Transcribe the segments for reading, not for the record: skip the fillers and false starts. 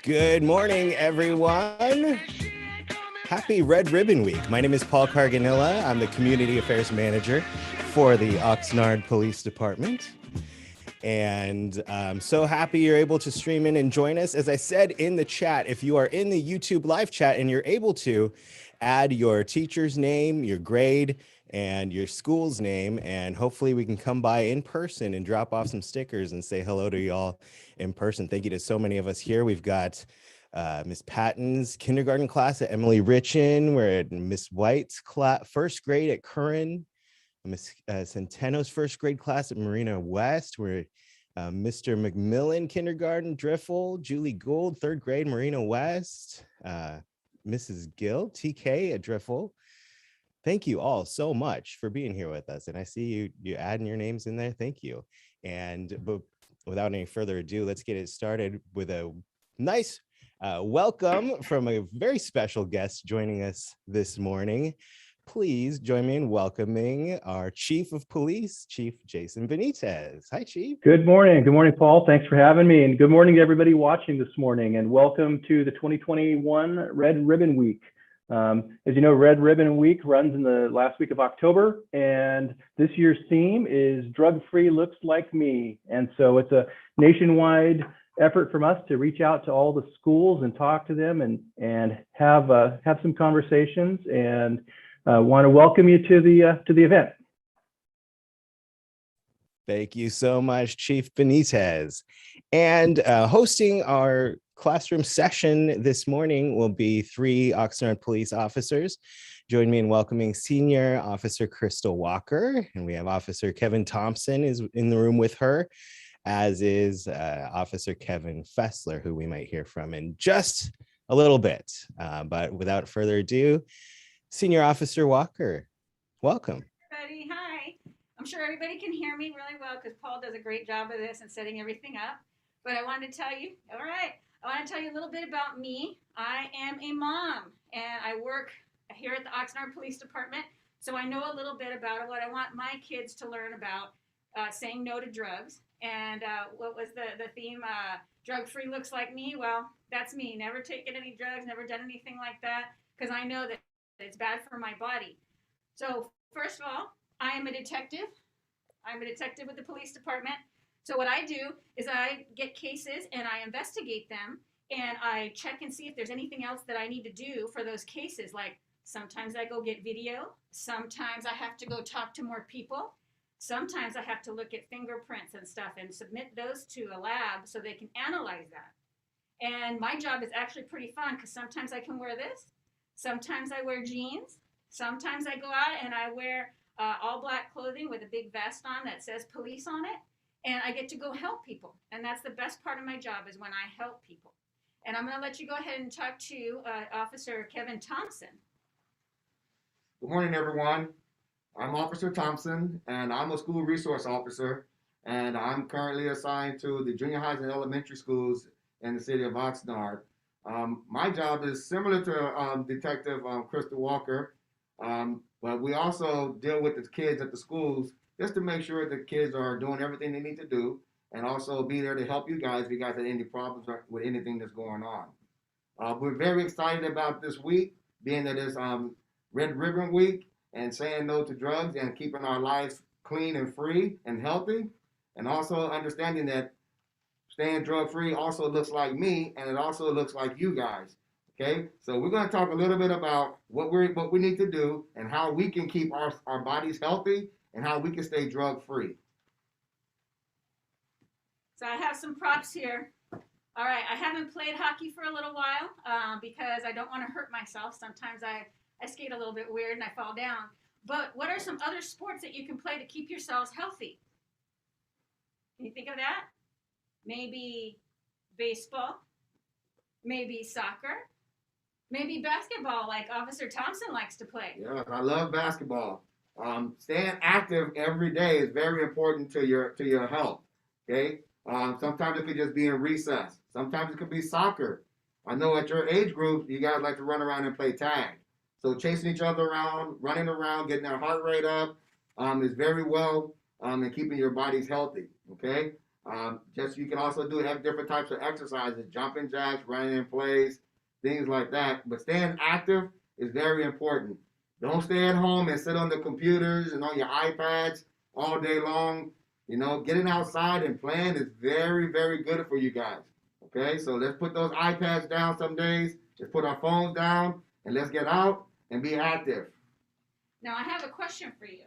Good morning, everyone. Happy Red Ribbon Week. My name is Paul Carganilla. I'm the Community Affairs Manager for the Oxnard Police Department. And I'm so happy you're able to stream in and join us. As I said in the chat, if you are in the YouTube live chat and you're able to, add your teacher's name, your grade, and your school's name, and hopefully we can come by in person and drop off some stickers and say hello to y'all in person. Thank you to so many of us here. We've got Miss Patton's kindergarten class at Emily Richin. We're at Miss White's class, first grade at Curran. Miss Centeno's first grade class at Marina West. We're Mr. McMillan kindergarten, Driffle. Julie Gould, third grade, Marina West. Mrs. Gill, TK at Driffle. Thank you all so much for being here with us. And I see you adding your names in there. Thank you. But without any further ado, let's get it started with a nice welcome from a very special guest joining us this morning. Please join me in welcoming our Chief of Police, Chief Jason Benitez. Hi, Chief. Good morning. Good morning, Paul. Thanks for having me. And good morning to everybody watching this morning. And welcome to the 2021 Red Ribbon Week. As you know, Red Ribbon Week runs in the last week of October. And this year's theme is Drug-Free Looks Like Me. And so it's a nationwide effort from us to reach out to all the schools and talk to them and have some conversations, and want to welcome you to the event. Thank you so much, Chief Benitez. And hosting our classroom session this morning will be 3 Oxnard police officers. Join me in welcoming Senior Officer Crystal Walker, and we have Officer Kevin Thompson is in the room with her, as is Officer Kevin Fessler, who we might hear from in just a little bit. But without further ado, Senior Officer Walker, welcome. Everybody, hi. I'm sure everybody can hear me really well because Paul does a great job of this and setting everything up. But I wanted to tell you, all right, I want to tell you a little bit about me. I am a mom and I work here at the Oxnard Police Department. So I know a little bit about it, what I want my kids to learn about saying no to drugs. And what was the theme? Drug-free looks like me. Well, that's me. Never taken any drugs, never done anything like that, because I know that it's bad for my body. So first of all, I am a detective. I'm a detective with the police department. So what I do is I get cases and I investigate them and I check and see if there's anything else that I need to do for those cases. Like sometimes I go get video. Sometimes I have to go talk to more people. Sometimes I have to look at fingerprints and stuff and submit those to a lab so they can analyze that. And my job is actually pretty fun because sometimes I can wear this. Sometimes I wear jeans. Sometimes I go out and I wear all black clothing with a big vest on that says police on it. And I get to go help people. And that's the best part of my job is when I help people. And I'm going to let you go ahead and talk to Officer Kevin Thompson. Good morning, everyone. I'm Officer Thompson, and I'm a school resource officer. And I'm currently assigned to the junior highs and elementary schools in the city of Oxnard. My job is similar to Detective Crystal Walker, but we also deal with the kids at the schools just to make sure the kids are doing everything they need to do, and also be there to help you guys if you guys have any problems with anything that's going on. We're very excited about this week, being that it's Red Ribbon Week, and saying no to drugs and keeping our lives clean and free and healthy, and also understanding that staying drug-free also looks like me, and it also looks like you guys. Okay, so we're going to talk a little bit about what we need to do and how we can keep our bodies healthy and how we can stay drug-free. So I have some props here. All right, I haven't played hockey for a little while because I don't want to hurt myself. Sometimes I skate a little bit weird and I fall down. But what are some other sports that you can play to keep yourselves healthy? Can you think of that? Maybe baseball, maybe soccer, maybe basketball like Officer Thompson likes to play. Yeah, I love basketball. Staying active every day is very important to your health. Okay. Sometimes it could just be in recess. Sometimes it could be soccer. I know at your age group, you guys like to run around and play tag. So chasing each other around, running around, getting that heart rate up is very well in keeping your bodies healthy. Okay. You can also do have different types of exercises, jumping jacks, running in place, things like that. But staying active is very important. Don't stay at home and sit on the computers and on your iPads all day long. Getting outside and playing is very, very good for you guys. Okay, so let's put those iPads down some days. Let's put our phones down and let's get out and be active. Now, I have a question for you.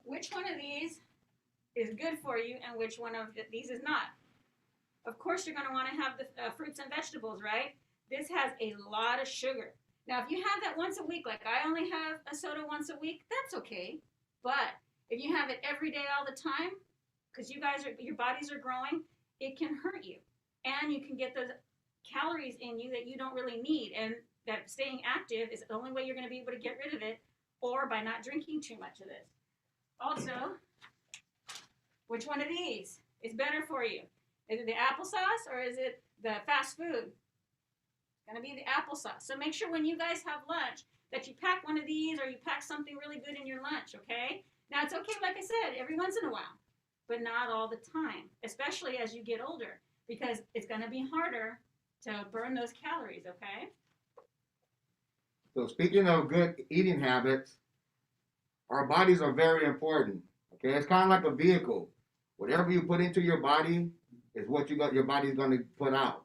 Which one of these is good for you and which one of these is not? Of course, you're going to want to have the fruits and vegetables, right? This has a lot of sugar. Now, if you have that once a week, like I only have a soda once a week, that's okay. But if you have it every day all the time, because your bodies are growing, it can hurt you. And you can get those calories in you that you don't really need. And that staying active is the only way you're going to be able to get rid of it, or by not drinking too much of this. Also, which one of these is better for you? Is it the applesauce or is it the fast food? It's going to be the applesauce. So make sure when you guys have lunch that you pack one of these or you pack something really good in your lunch, okay? Now, it's okay, like I said, every once in a while, but not all the time, especially as you get older, because it's going to be harder to burn those calories, okay? So speaking of good eating habits, our bodies are very important, okay? It's kind of like a vehicle. Whatever you put into your body is what your body's going to put out,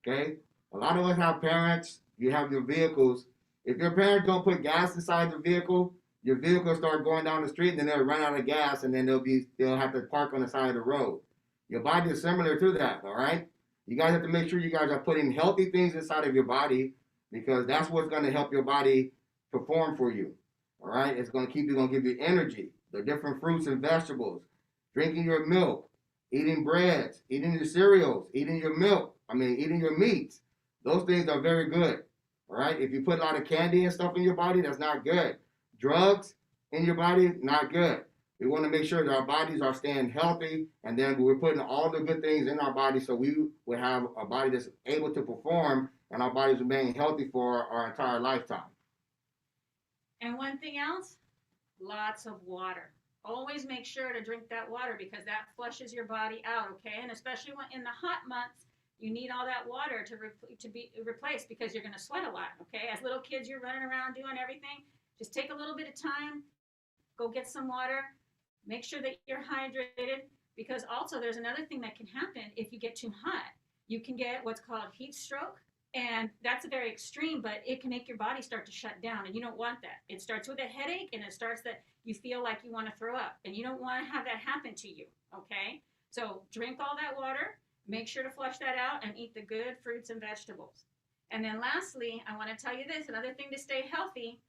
okay? A lot of us have parents, you have your vehicles. If your parents don't put gas inside the vehicle, your vehicle start going down the street and then they'll run out of gas and then they'll have to park on the side of the road. Your body is similar to that, all right? You guys have to make sure you guys are putting healthy things inside of your body because that's what's going to help your body perform for you, all right? It's going to give you energy, the different fruits and vegetables, drinking your milk, eating breads, eating your cereals, eating your meats. Those things are very good, all right? If you put a lot of candy and stuff in your body, that's not good. Drugs in your body, not good. We want to make sure that our bodies are staying healthy, and then we're putting all the good things in our body so we will have a body that's able to perform and our bodies remain healthy for our entire lifetime. And one thing else, lots of water. Always make sure to drink that water because that flushes your body out, okay? And especially when in the hot months, you need all that water to be replaced because you're going to sweat a lot, okay? As little kids, you're running around doing everything. Just take a little bit of time, go get some water, make sure that you're hydrated because also there's another thing that can happen if you get too hot. You can get what's called heat stroke, and that's very extreme, but it can make your body start to shut down, and you don't want that. It starts with a headache, and it starts that you feel like you want to throw up, and you don't want to have that happen to you, okay? So drink all that water, make sure to flush that out, and eat the good fruits and vegetables. And then lastly, I want to tell you this, another thing to stay healthy,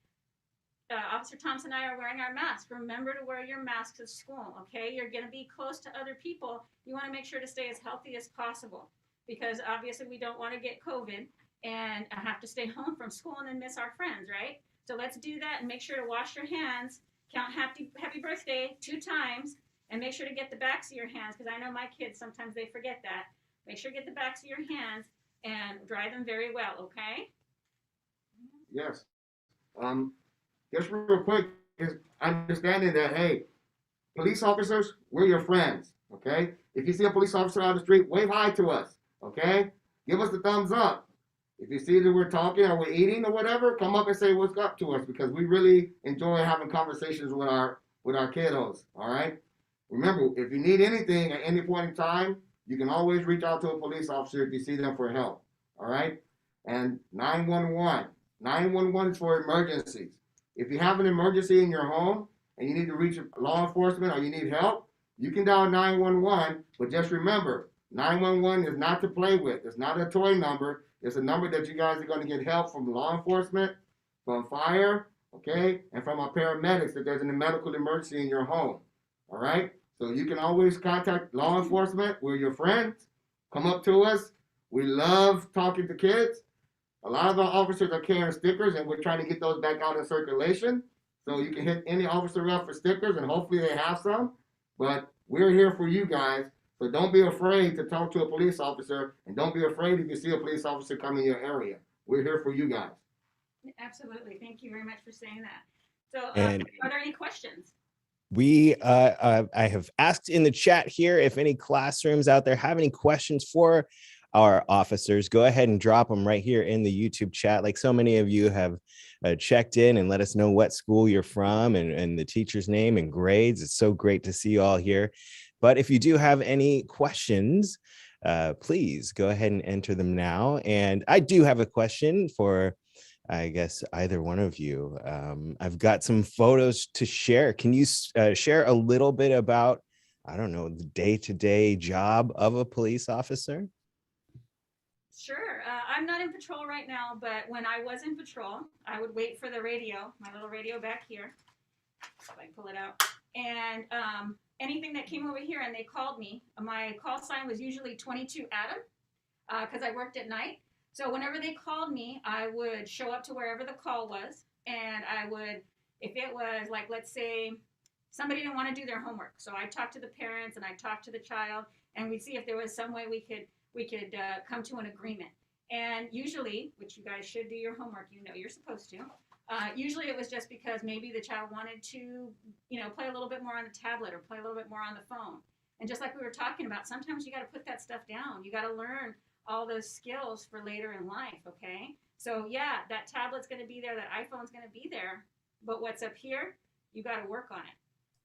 Officer Thompson and I are wearing our masks. Remember to wear your masks at school, okay? You're going to be close to other people. You want to make sure to stay as healthy as possible because obviously we don't want to get COVID and have to stay home from school and then miss our friends, right? So let's do that and make sure to wash your hands, count happy birthday 2 times, and make sure to get the backs of your hands because I know my kids, sometimes they forget that. Make sure to get the backs of your hands and dry them very well, okay? Yes. Just real quick, is understanding that, hey, police officers, we're your friends, okay? If you see a police officer on the street, wave hi to us, okay? Give us the thumbs up. If you see that we're talking or we're eating or whatever, come up and say what's up to us because we really enjoy having conversations with our kiddos, all right? Remember, if you need anything at any point in time, you can always reach out to a police officer if you see them for help, all right? And 911. 911 is for emergencies. If you have an emergency in your home and you need to reach law enforcement or you need help, you can dial 911, but just remember, 911 is not to play with. It's not a toy number. It's a number that you guys are going to get help from law enforcement, from fire, okay, and from our paramedics if there's a medical emergency in your home, all right? So you can always contact law enforcement. We're your friends. Come up to us. We love talking to kids. A lot of our officers are carrying stickers, and we're trying to get those back out in circulation. So you can hit any officer up for stickers, and hopefully they have some. But we're here for you guys. So don't be afraid to talk to a police officer, and don't be afraid if you see a police officer come in your area. We're here for you guys. Absolutely. Thank you very much for saying that. So And are there any questions? I have asked in the chat here if any classrooms out there have any questions for our officers. Go ahead and drop them right here in the YouTube chat. Like so many of you have checked in and let us know what school you're from and the teacher's name and grades. It's so great to see you all here. But if you do have any questions, please go ahead and enter them now. And I do have a question for, I guess, either one of you. I've got some photos to share. Can you share a little bit about, I don't know, the day-to-day job of a police officer? Sure. I'm not in patrol right now, but when I was in patrol, I would wait for the radio, my little radio back here. If I pull it out. And anything that came over here and they called me, my call sign was usually 22 Adam because I worked at night. So whenever they called me, I would show up to wherever the call was. And I would, if it was like, let's say somebody didn't want to do their homework. So I'd talk to the parents and I'd talk to the child and we'd see if there was some way we could come to an agreement. And usually, which you guys should do your homework, you know you're supposed to. Usually it was just because maybe the child wanted to, play a little bit more on the tablet or play a little bit more on the phone. And just like we were talking about, sometimes you got to put that stuff down. You got to learn all those skills for later in life, okay? So yeah, that tablet's going to be there, that iPhone's going to be there, but what's up here, you got to work on it.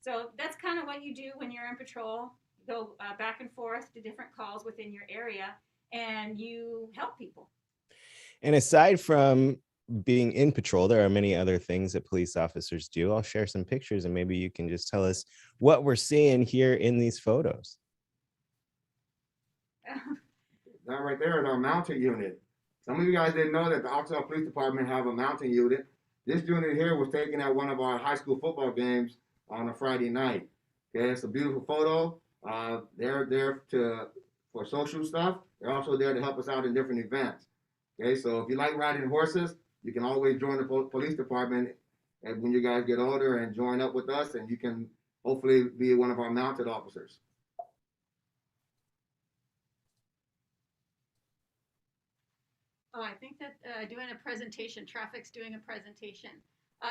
So that's kind of what you do when you're in patrol. You go back and forth to different calls within your area, and you help people. And aside from being in patrol, there are many other things that police officers do. I'll share some pictures and maybe you can just tell us what we're seeing here in these photos. That right there is our mounting unit. Some of you guys didn't know that the Oxnard Police Department have a mounting unit. This unit here was taken at one of our high school football games on a Friday night. Okay, it's a beautiful photo. They're there for social stuff. They're also there to help us out in different events. Okay, so if you like riding horses, you can always join the police department and when you guys get older and join up with us, and you can hopefully be one of our mounted officers. Oh, I think that doing a presentation, traffic's doing a presentation.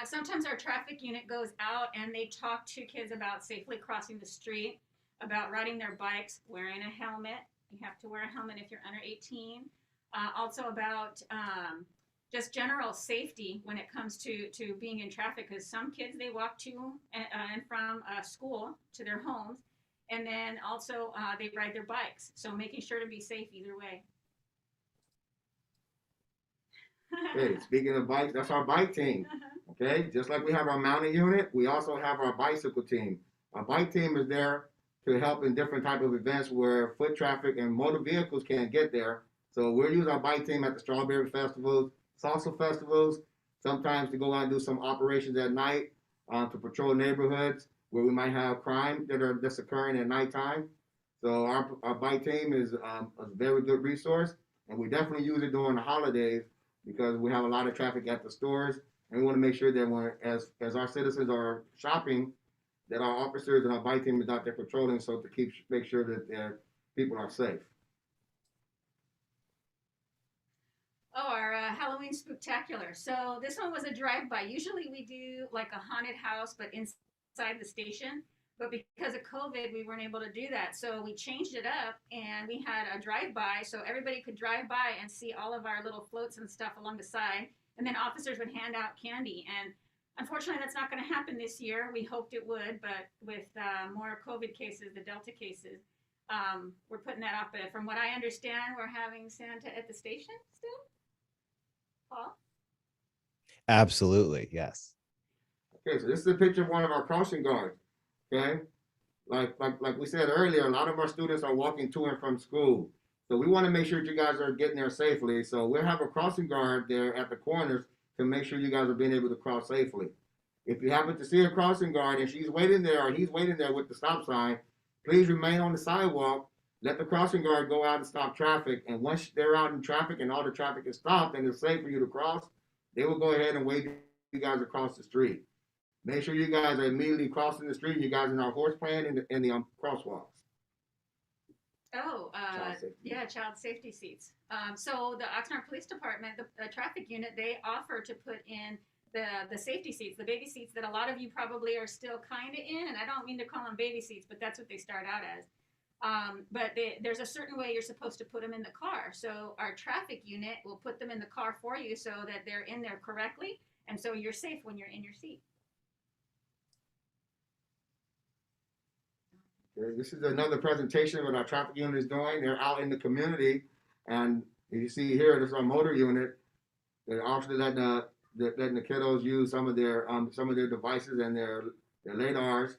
Sometimes our traffic unit goes out and they talk to kids about safely crossing the street, about riding their bikes, wearing a helmet. You have to wear a helmet if you're under 18. Also about just general safety when it comes to being in traffic, because some kids, they walk to and from school to their homes, and then also they ride their bikes. So making sure to be safe either way. Okay, speaking of bikes, that's our bike team. Okay, just like we have our mounting unit, we also have our bicycle team. Our bike team is there to help in different type of events where foot traffic and motor vehicles can't get there. So we'll use our bike team at the strawberry festivals, salsa festivals, sometimes to go out and do some operations at night to patrol neighborhoods where we might have crime that's occurring at nighttime. So our bike team is a very good resource, and we definitely use it during the holidays because we have a lot of traffic at the stores, and we want to make sure that as our citizens are shopping, that our officers and our bike team is out there patrolling, so to make sure that their people are safe. Oh, our Halloween Spooktacular. So this one was a drive-by. Usually we do like a haunted house, but inside the station. But because of COVID, we weren't able to do that. So we changed it up and we had a drive-by so everybody could drive by and see all of our little floats and stuff along the side. And then officers would hand out candy. And unfortunately, that's not going to happen this year. We hoped it would, but with more COVID cases, the Delta cases, we're putting that off. But from what I understand, we're having Santa at the station still. Paul? Absolutely, yes. Okay, so this is a picture of one of our crossing guards. Okay, like we said earlier, a lot of our students are walking to and from school. So we want to make sure you guys are getting there safely. So we'll have a crossing guard there at the corners to make sure you guys are being able to cross safely. If you happen to see a crossing guard and she's waiting there or he's waiting there with the stop sign, please remain on the sidewalk. Let the crossing guard go out and stop traffic. And once they're out in traffic and all the traffic is stopped and it's safe for you to cross, they will go ahead and wave you guys across the street. Make sure you guys are immediately crossing the street. You guys in our horse plan in the crosswalks. Oh, yeah, child safety seats. So the Oxnard Police Department, the traffic unit, they offer to put in the safety seats, the baby seats that a lot of you probably are still kind of in. And I don't mean to call them baby seats, but that's what they start out as. But there's a certain way you're supposed to put them in the car. So our traffic unit will put them in the car for you so that they're in there correctly. And so you're safe when you're in your seat. Okay, this is another presentation of what our traffic unit is doing. They're out in the community, and you see here, this is our motor unit. They're also letting the kiddos use some of their devices and their radars.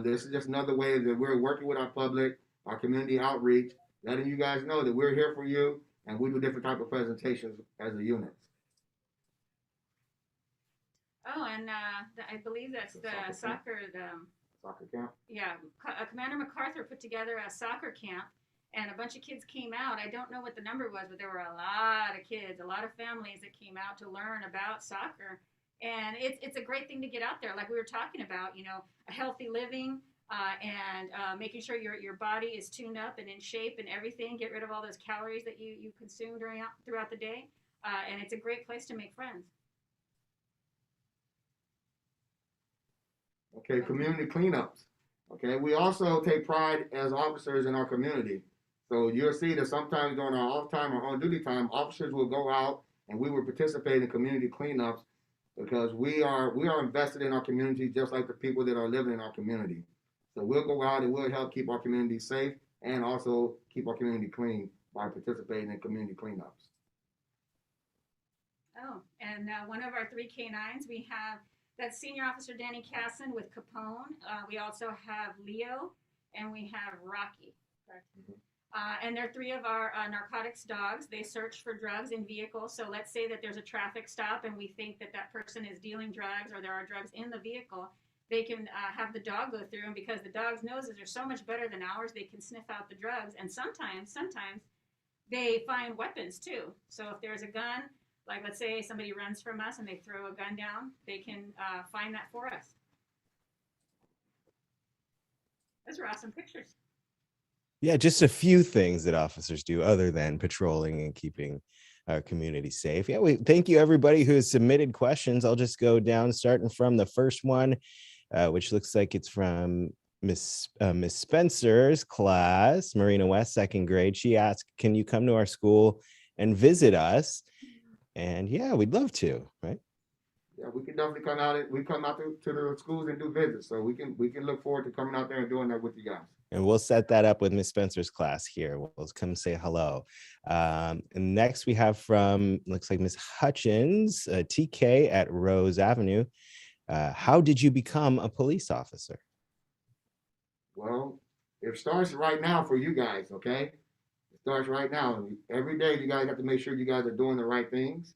This is just another way that we're working with our public, our community outreach, letting you guys know that we're here for you, and we do different type of presentations as a unit. Oh, and I believe that's the soccer Camp. Yeah, Commander MacArthur put together a soccer camp, and a bunch of kids came out. I don't know what the number was, but there were a lot of kids, a lot of families that came out to learn about soccer. And it's a great thing to get out there, like we were talking about, a healthy living, and making sure your body is tuned up and in shape and everything. Get rid of all those calories that you consume throughout the day. And it's a great place to make friends. Okay, community cleanups. Okay, we also take pride as officers in our community. So you'll see that sometimes during our off time or on duty time, officers will go out and we will participate in community cleanups because we are invested in our community just like the people that are living in our community. So we'll go out and we'll help keep our community safe and also keep our community clean by participating in community cleanups. Oh, and one of our 3 K9s, we have that's Senior Officer Danny Casson with Capone. We also have Leo, and we have Rocky. And they're 3 of our narcotics dogs. They search for drugs in vehicles. So let's say that there's a traffic stop and we think that that person is dealing drugs or there are drugs in the vehicle. They can have the dog go through, and because the dog's noses are so much better than ours, they can sniff out the drugs. And sometimes they find weapons too. So if there's a gun, like let's say somebody runs from us and they throw a gun down, they can find that for us. Those are awesome pictures. Yeah, just a few things that officers do other than patrolling and keeping our community safe. Yeah, we thank you everybody who has submitted questions. I'll just go down starting from the first one, which looks like it's from Miss Spencer's class, Marina West, 2nd grade. She asked, "Can you come to our school and visit us?" And yeah, we'd love to, right? Yeah, we can definitely come out. We come out to the schools and do visits, so we can look forward to coming out there and doing that with you guys. And we'll set that up with Miss Spencer's class here. We'll come say hello. And next we have from, looks like Miss Hutchins, TK at Rose Avenue. How did you become a police officer? Well, it starts right now for you guys, okay? It starts right now. Every day you guys have to make sure you guys are doing the right things,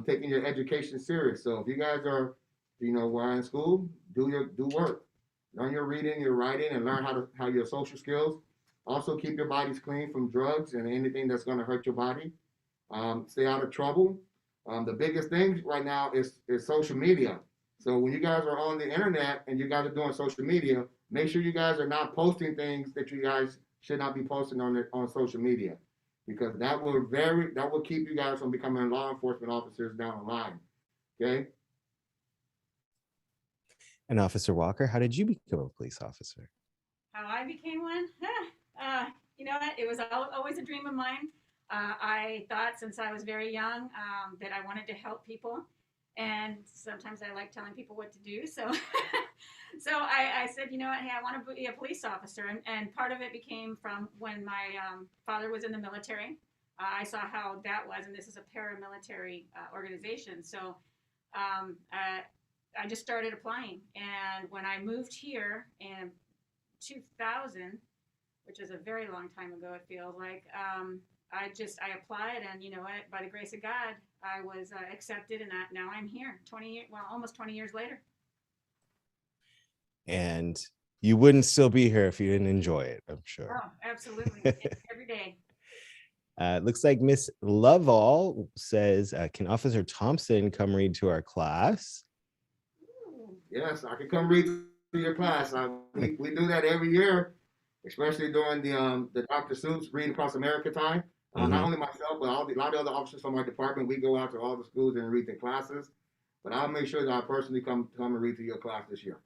taking your education serious. So if you guys are, while in school, do work. Learn your reading, your writing, and learn how your social skills. Also keep your bodies clean from drugs and anything that's going to hurt your body. Stay out of trouble. The biggest thing right now is social media. So when you guys are on the internet and you guys are doing social media, make sure you guys are not posting things that you guys should not be posting on social media, because that will keep you guys from becoming law enforcement officers down the line. Okay. And Officer Walker, how did you become a police officer? How I became one? You know what? It was always a dream of mine. I thought since I was very young that I wanted to help people. And sometimes I like telling people what to do. So I said, you know what? Hey, I want to be a police officer. And part of it became from when my father was in the military. I saw how that was. And this is a paramilitary organization. So I just started applying. And when I moved here in 2000, which is a very long time ago, it feels like, I applied, and you know what, by the grace of God, I was accepted, and now I'm here almost 20 years later. And you wouldn't still be here if you didn't enjoy it, I'm sure. Oh, absolutely. Every day. Looks like Miss Lovall says, can Officer Thompson come read to our class? Yes, I can come read to your class. We do that every year, especially during the Dr. Seuss Read Across America time. Not only myself, but a lot of other officers from our department, we go out to all the schools and read the classes. but I'll make sure that I personally come and read to your class this year.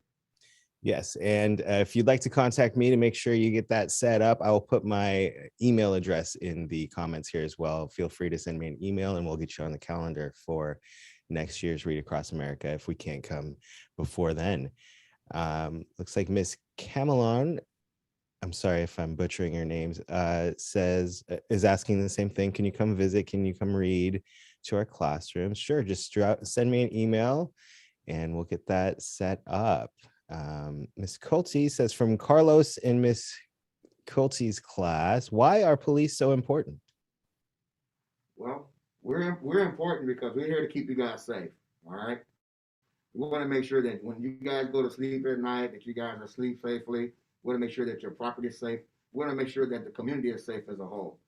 Yes, and if you'd like to contact me to make sure you get that set up, I will put my email address in the comments here as well. Feel free to send me an email and we'll get you on the calendar for next year's Read Across America if we can't come before then. Looks like Miss Camelon, I'm sorry if I'm butchering your names, is asking the same thing. Can you come visit? Can you come read to our classroom? Sure, just send me an email and we'll get that set up. Miss Colty says, from Carlos in Miss Colty's class, why are police so important? Well, we're important because we're here to keep you guys safe. All right. We want to make sure that when you guys go to sleep at night, that you guys are asleep safely. We want to make sure that your property is safe. We want to make sure that the community is safe as a whole.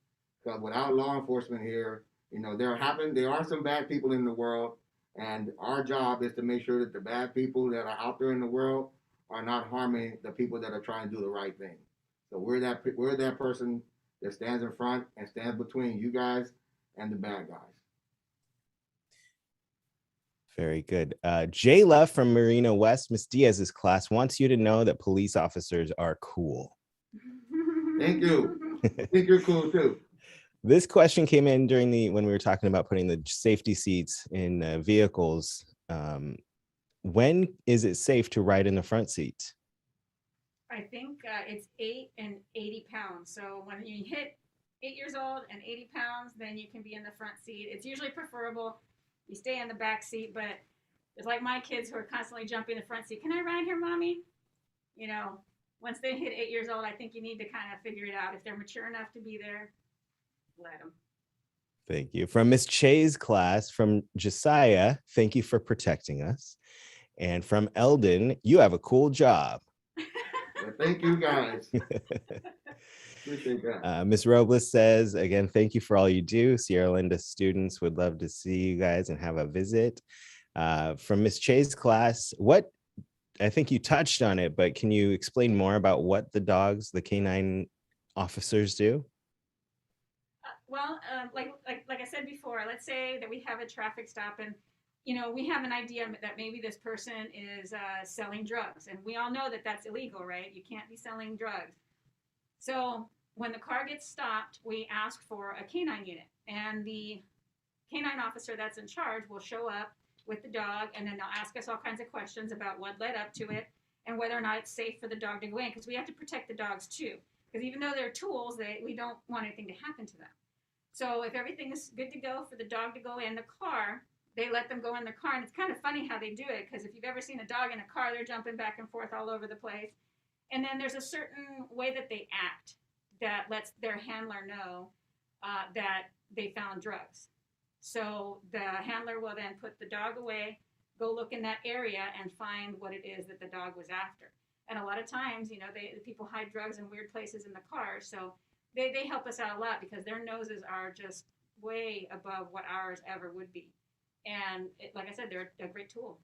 Because without law enforcement here, there are some bad people in the world, and our job is to make sure that the bad people that are out there in the world are not harming the people that are trying to do the right thing. So we're that person that stands in front and stands between you guys and the bad guys. Very good. Jayla from Marina West, Miss Diaz's class, wants you to know that police officers are cool. Thank you. I think you're cool too. This question came in when we were talking about putting the safety seats in vehicles. When is it safe to ride in the front seat? I think it's 8 and 80 pounds. So when you hit 8 years old and 80 pounds, then you can be in the front seat. It's usually preferable you stay in the back seat, but it's like my kids who are constantly jumping the front seat. Can I ride here, mommy? Once they hit 8 years old, I think you need to kind of figure it out. If they're mature enough to be there, let them. Thank you. From Miss Che's class, from Josiah, thank you for protecting us. And from Eldon, you have a cool job. Well, thank you guys. Appreciate that. Ms. Robles says, again, thank you for all you do. Sierra Linda students would love to see you guys and have a visit. From Ms. Che's class, I think you touched on it, but can you explain more about what the canine officers do? Well, like I said before, let's say that we have a traffic stop and we have an idea that maybe this person is selling drugs, and we all know that that's illegal, right? You can't be selling drugs. So when the car gets stopped, we ask for a canine unit, and the canine officer that's in charge will show up with the dog, and then they'll ask us all kinds of questions about what led up to it and whether or not it's safe for the dog to go in, because we have to protect the dogs too. Because even though they're tools, we don't want anything to happen to them. So if everything is good to go for the dog to go in the car, they let them go in the car. And it's kind of funny how they do it, because if you've ever seen a dog in a car, they're jumping back and forth all over the place. And then there's a certain way that they act that lets their handler know that they found drugs. So the handler will then put the dog away, go look in that area, and find what it is that the dog was after. And a lot of times, the people hide drugs in weird places in the car. So they help us out a lot, because their noses are just way above what ours ever would be. And like I said, they're a great tool.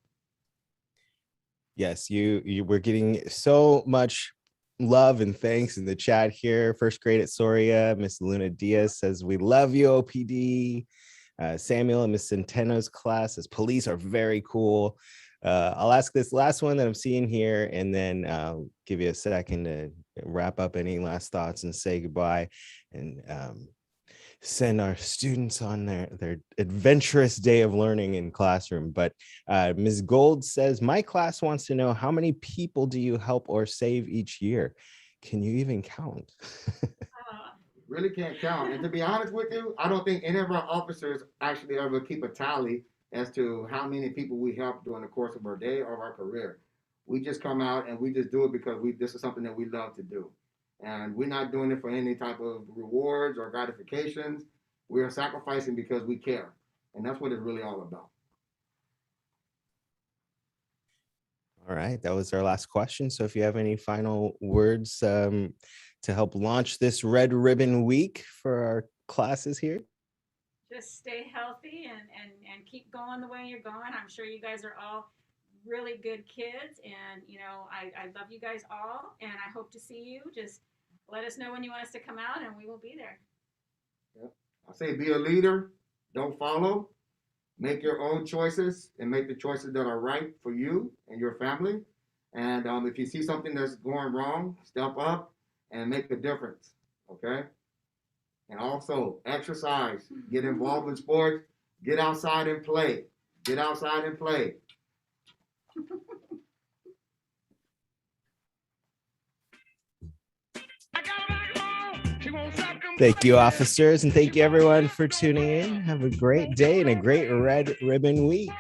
Yes, you were getting so much love and thanks in the chat here. First grade at Soria, Miss Luna Diaz says, we love you, OPD. Samuel and Miss Centeno's class says, police are very cool. I'll ask this last one that I'm seeing here, and then I'll give you a second to wrap up any last thoughts and say goodbye, and send our students on their adventurous day of learning in classroom. But Ms. Gold says, my class wants to know, how many people do you help or save each year? Can you even count? Really can't count. And to be honest with you, I don't think any of our officers actually ever keep a tally as to how many people we help during the course of our day or our career. We just come out and we just do it because this is something that we love to do. And we're not doing it for any type of rewards or gratifications. We are sacrificing because we care. And that's what it's really all about. All right, that was our last question. So if you have any final words to help launch this Red Ribbon Week for our classes here. Just stay healthy and keep going the way you're going. I'm sure you guys are all really good kids, and I love you guys all, and I hope to see you. Just let us know when you want us to come out, and we will be there. Yep. I say be a leader, don't follow. Make your own choices and make the choices that are right for you and your family. And if you see something that's going wrong, step up and make a difference, okay? And also exercise, get involved in sports, get outside and play. Get outside and play. Thank you, officers, and thank you everyone for tuning in. Have a great day and a great Red Ribbon Week.